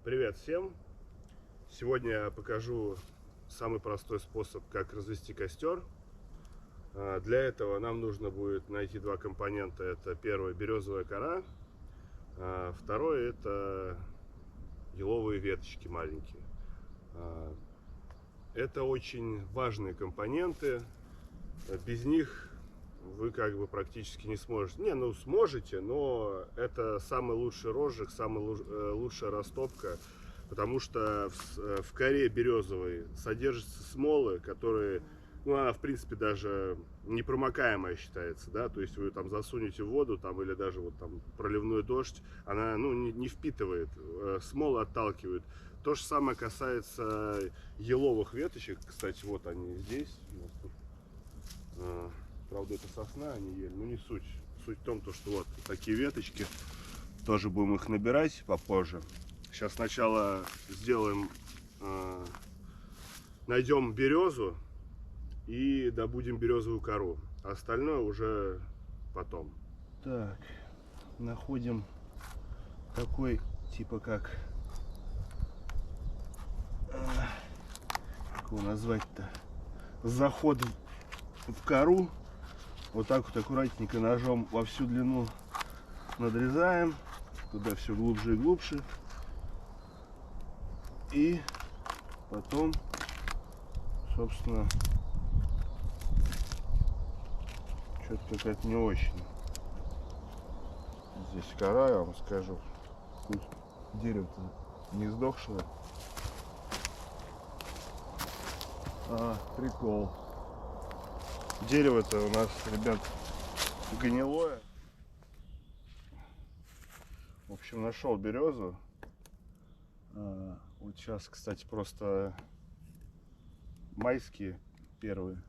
Привет всем! Сегодня я покажу самый простой способ, как развести костер. Для этого нам нужно будет найти два компонента. Это первое — березовая кора, второе — это еловые веточки маленькие. Это очень важные компоненты. Без них вы как бы практически не сможете. Ну сможете, но это самый лучший розжиг, самая лучшая растопка, потому что в коре березовой содержатся смолы, которые, она в принципе даже непромокаемая считается, да, то есть вы там засунете в воду, там, или даже вот там проливной дождь, она не впитывает, смолы отталкивают. То же самое касается еловых веточек. Кстати, вот они здесь. Правда, это сосна, они ели, но не суть. Суть в том, что вот такие веточки. Тоже будем их набирать попозже. Сейчас сначала сделаем, найдем березу и добудем березовую кору. А остальное уже потом. Так, находим такой, типа как его назвать-то, заход в кору. Вот так вот аккуратненько ножом во всю длину надрезаем, туда все глубже и глубже, и потом, собственно, что-то какая-то не очень здесь кора, я вам скажу. Тут дерево-то не сдохшее. Прикол. Дерево-то у нас, ребят, гнилое. В общем, нашел березу. Вот сейчас, кстати, просто майские первые.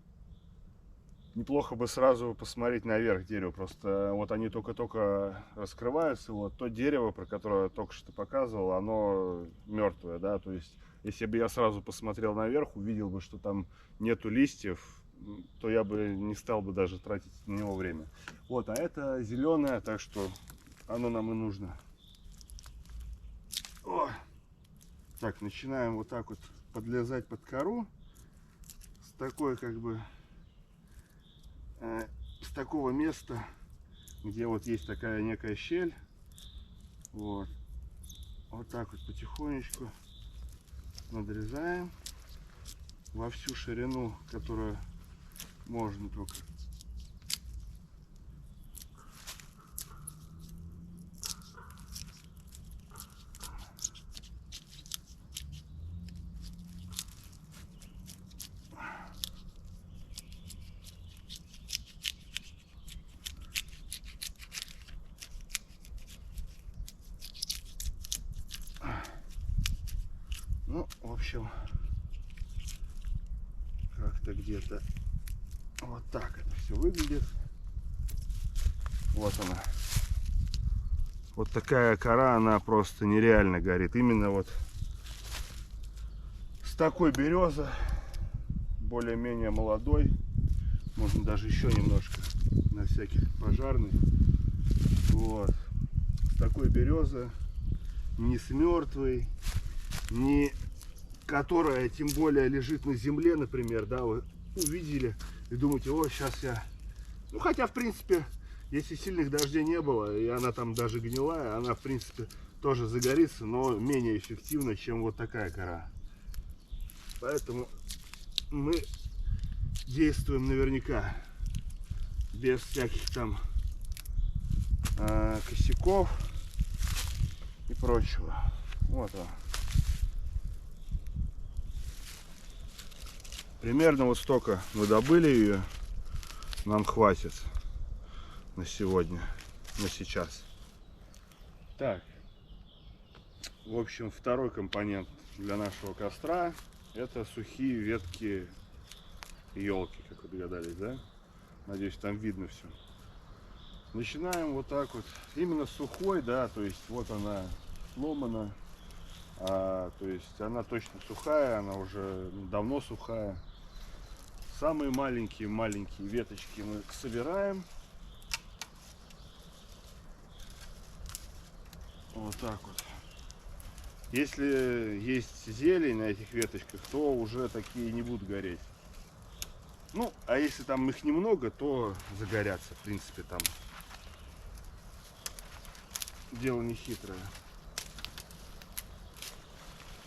Неплохо бы сразу посмотреть наверх дерева. Просто вот они только-только раскрываются. Вот то дерево, про которое я только что показывал, оно мертвое, да. То есть, если бы я сразу посмотрел наверх, увидел бы, что там нету листьев, то я бы не стал бы даже тратить на него время. Вот, а это зеленое, так что оно нам и нужно. О! Так, начинаем вот так вот подлезать под кору. С такой как бы, с такого места, где вот есть такая некая щель. Вот. Вот так вот потихонечку надрезаем во всю ширину, которую можно только. Ну, в общем, как-то где-то вот так это все выглядит. Вот она. Вот такая кора, она просто нереально горит. Именно вот с такой березы, более-менее молодой, можно даже еще немножко на всяких пожарных. Вот. С такой березы, не с мертвой, не которая тем более лежит на земле, например, да, вы увидели и думаете: о, сейчас я, хотя в принципе, если сильных дождей не было и она там даже гнилая, она в принципе тоже загорится, но менее эффективно, чем вот такая кора. Поэтому мы действуем наверняка, без всяких там косяков и прочего. Вот он. Примерно вот столько мы добыли ее, нам хватит на сегодня, на сейчас. Так, в общем, второй компонент для нашего костра — это сухие ветки елки, как вы догадались, да? Надеюсь, там видно все. Начинаем вот так вот, именно сухой, да, то есть вот она сломана, то есть она точно сухая, она уже давно сухая. Самые маленькие веточки мы собираем. Вот так вот. Если есть зелень на этих веточках, то уже такие не будут гореть. Ну, а если там их немного, то загорятся. В принципе, там дело не хитрое.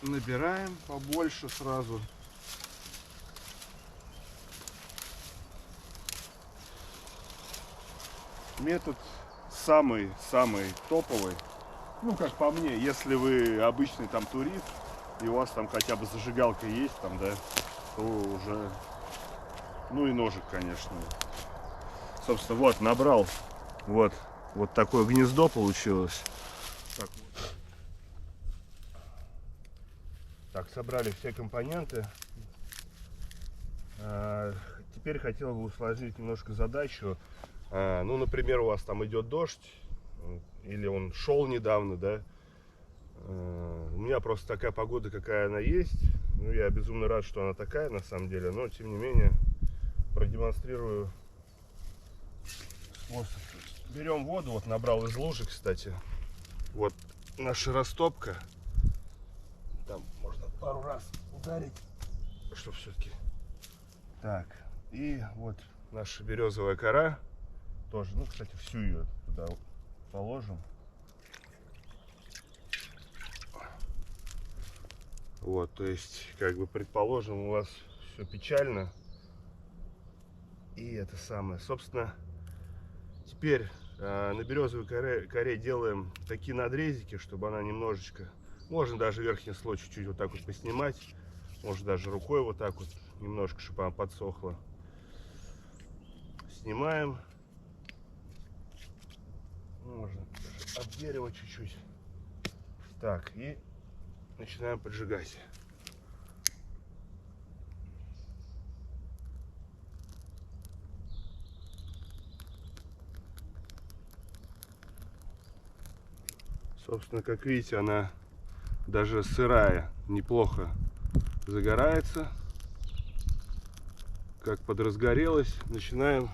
Набираем побольше сразу. Метод самый топовый. Ну, как по мне, если вы обычный там турист, и у вас там хотя бы зажигалка есть, там, да, то уже, ну и ножик, конечно. Собственно, вот, набрал, вот такое гнездо получилось. Так, вот. Так, собрали все компоненты. Теперь хотел бы усложнить немножко задачу. Ну, например, у вас там идет дождь, или он шел недавно, да. У меня просто такая погода, какая она есть. Ну, я безумно рад, что она такая, на самом деле. Но, тем не менее, продемонстрирую способ. Берем воду, вот набрал из лужи, кстати. Вот наша растопка. Там можно пару раз ударить, чтобы все-таки. Так, и вот наша березовая кора. Тоже, ну, кстати, всю ее туда положим. Вот, то есть, как бы, предположим, у вас все печально. И это самое, собственно, теперь на березовой коре делаем такие надрезики, чтобы она немножечко, можно даже верхний слой чуть-чуть вот так вот поснимать, можно даже рукой вот так вот немножко, чтобы она подсохла. Снимаем. Можно от дерева чуть-чуть. Так, и начинаем поджигать. Собственно, как видите, она даже сырая неплохо загорается. Как подразгорелась, начинаем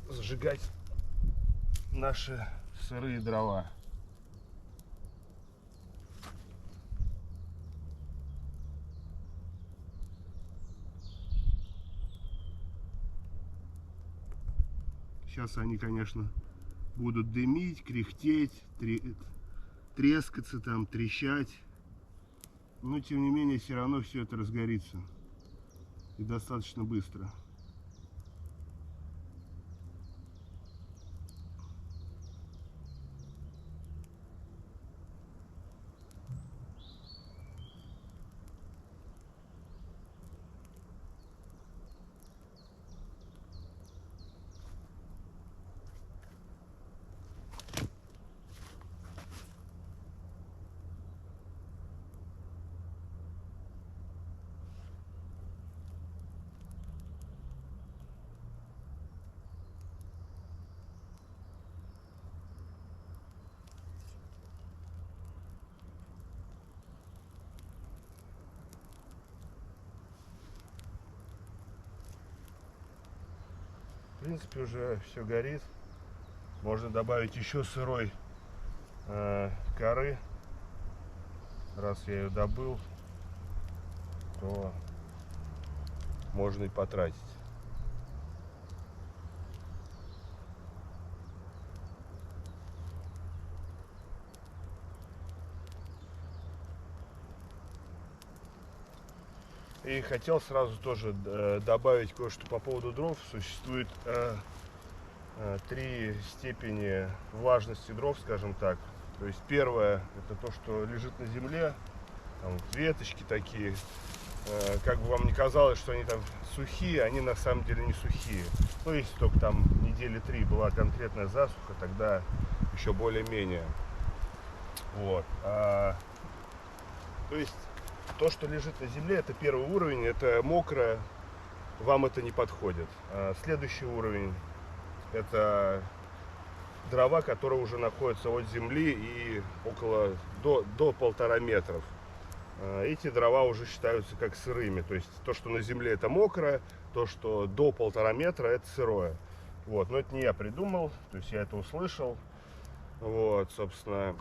сжигать наши сырые дрова. Сейчас они, конечно, будут дымить, кряхтеть, трескаться, там, трещать. Но, тем не менее, все равно все это разгорится. И достаточно быстро. В принципе, уже все горит. Можно добавить еще сырой коры. Раз я ее добыл, то можно и потратить. И хотел сразу тоже добавить кое-что по поводу дров. Существует 3 степени влажности дров, скажем так. То есть первое — это то, что лежит на земле, там вот веточки такие. Как бы вам ни казалось, что они там сухие, они на самом деле не сухие. Ну, если только там недели 3 была конкретная засуха, тогда еще более-менее. Вот. То есть то, что лежит на земле, это первый уровень, это мокрое, вам это не подходит. Следующий уровень — это дрова, которые уже находятся от земли и около до 1,5 метров. Эти дрова уже считаются как сырыми, то есть то, что на земле, это мокрое, то, что до 1,5 метра, это сырое. Вот, но это не я придумал, то есть я это услышал. Вот, собственно,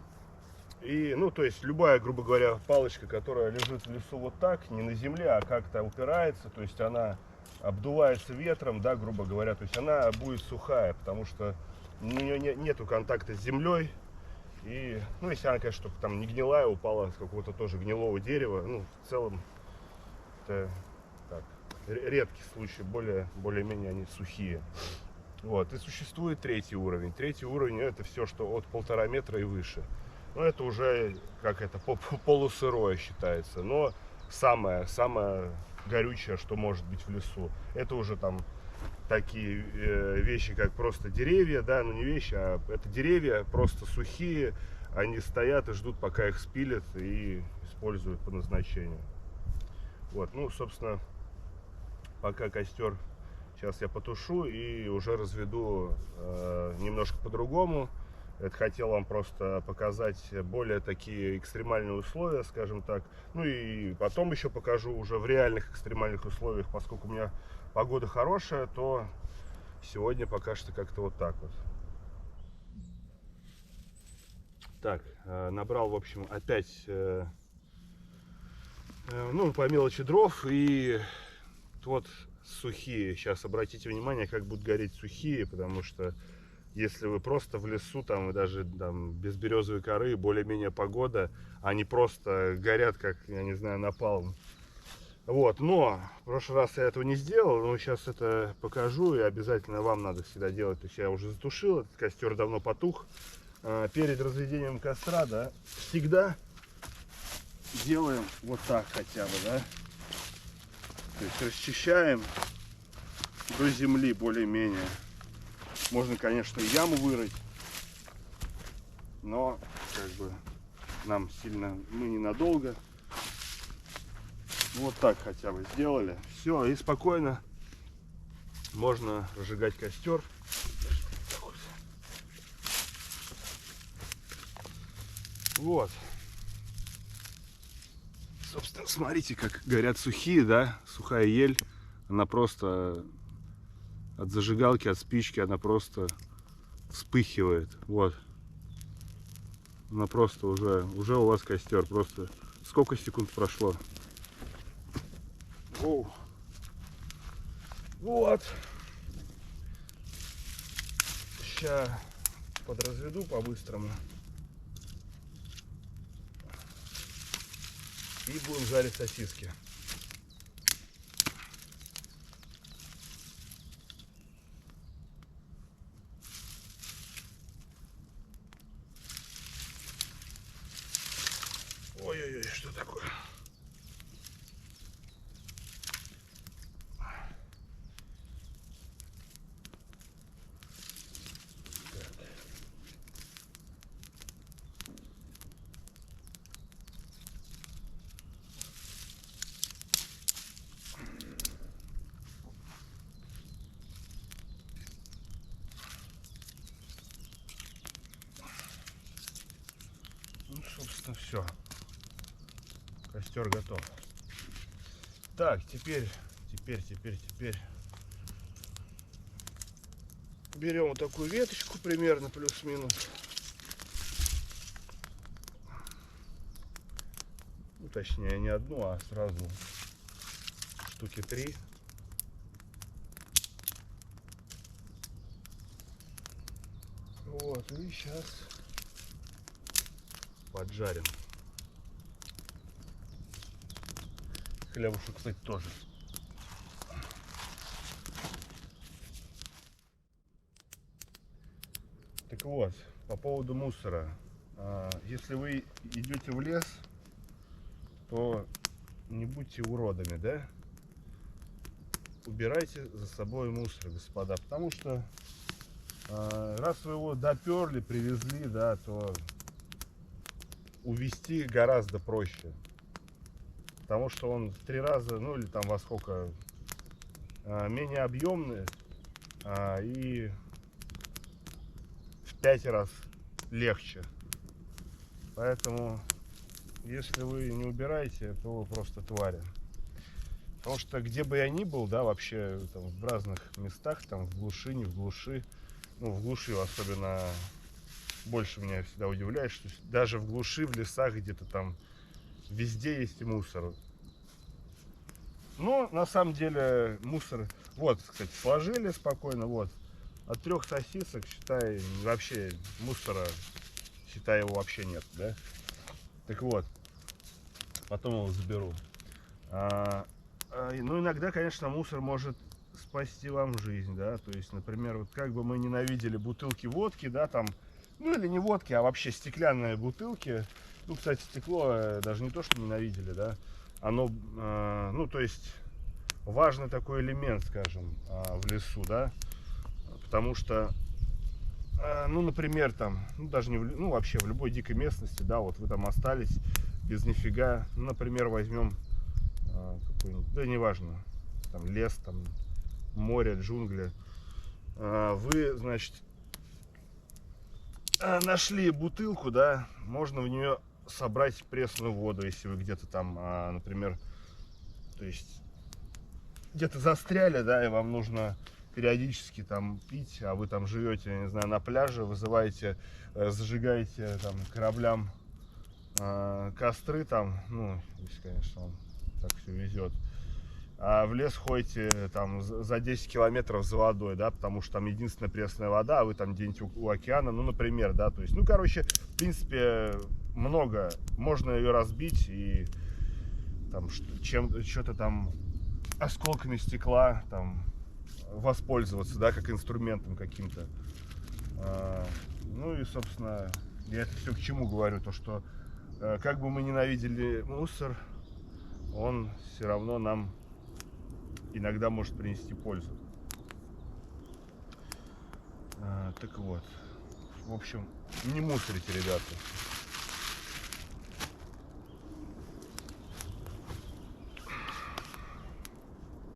И, ну, то есть любая, грубо говоря, палочка, которая лежит в лесу вот так, не на земле, а как-то упирается, то есть она обдувается ветром, да, грубо говоря, то есть она будет сухая, потому что у нее нету контакта с землей. И, ну, если она, конечно, только там не гнилая, упала с какого-то тоже гнилого дерева, ну, в целом, это так, редкий случай, более-менее они сухие. Вот, и существует третий уровень. Третий уровень — это все, что от 1,5 метра и выше. Ну, это уже, как это, полусырое считается. Но самое горючее, что может быть в лесу, это уже там такие вещи, как просто деревья, да, ну не вещи, а это деревья просто сухие, они стоят и ждут, пока их спилят и используют по назначению. Вот, ну, собственно, пока костер сейчас я потушу и уже разведу немножко по-другому. Это хотел вам просто показать более такие экстремальные условия, скажем так. Ну и потом еще покажу уже в реальных экстремальных условиях, поскольку у меня погода хорошая, то сегодня пока что как-то вот так вот. Так, набрал, в общем, опять, ну, по мелочи дров, и вот сухие. Сейчас обратите внимание, как будут гореть сухие, потому что если вы просто в лесу, там, и даже там, без березовой коры, более-менее погода, они просто горят, как, я не знаю, напалм. Вот, но в прошлый раз я этого не сделал, но сейчас это покажу, и обязательно вам надо всегда делать. То есть я уже затушил, этот костер давно потух. Перед разведением костра, да, всегда делаем вот так хотя бы, да. То есть расчищаем до земли более-менее. Можно, конечно, яму вырыть, но как бы нам сильно, мы ненадолго. Вот так хотя бы сделали. Все, и спокойно можно разжигать костер. Вот. Собственно, смотрите, как горят сухие, да, сухая ель. Она просто от зажигалки, от спички, она просто вспыхивает. Вот. Она просто уже у вас костер. Просто сколько секунд прошло? Оу. Вот. Сейчас подразведу по-быстрому. И будем жарить сосиски. Ой-ой-ой, что такое? Ну, собственно, все. Костер готов. Так, теперь берем вот такую веточку примерно плюс-минус. Ну, точнее, не одну, а сразу штуки 3. Вот, и сейчас поджарим. Хлебушек, кстати, тоже. Так вот, по поводу мусора. Если вы идете в лес, то не будьте уродами, да? Убирайте за собой мусор, господа. Потому что раз вы его доперли, привезли, да, то увезти гораздо проще. Потому что он в 3 раза, ну или там во сколько, менее объемный и в 5 раз легче. Поэтому, если вы не убираете, то вы просто твари. Потому что где бы я ни был, да, вообще там, в разных местах, там в глуши, не в глуши, ну в глуши особенно больше меня всегда удивляет, что даже в глуши, в лесах где-то там везде есть мусор. Но на самом деле мусор, вот, кстати, сложили спокойно, вот, от 3 сосисок, считай, вообще мусора, считай, его вообще нет, да. Так вот, потом его заберу. Ну, иногда, конечно, мусор может спасти вам жизнь, да, то есть, например, вот как бы мы ненавидели бутылки водки, да, там, ну, или не водки, а вообще стеклянные бутылки. Ну, кстати, стекло даже не то, что ненавидели, да, оно, ну, то есть, важный такой элемент, скажем, в лесу, да, потому что, ну, например, там, ну, даже не в, ну, вообще в любой дикой местности, да, вот вы там остались без нифига, ну, например, возьмем какой-нибудь, да, неважно, там, лес, там, море, джунгли, вы, значит, нашли бутылку, да, можно в нее собрать пресную воду, если вы где-то там, например, то есть где-то застряли, да, и вам нужно периодически там пить, а вы там живете, я не знаю, на пляже, вызываете, зажигаете там кораблям костры там, ну, если, конечно, он так все везет. А в лес ходите там за 10 километров за водой, да, потому что там единственная пресная вода, а вы там где-нибудь у океана, ну, например, да, то есть, ну, короче, в принципе, много, можно ее разбить и там что-то там осколками стекла там воспользоваться, да, как инструментом каким-то. Ну и, собственно, я это все к чему говорю, то что как бы мы ненавидели мусор, он все равно нам иногда может принести пользу. Так вот, в общем, не мусорите, ребята.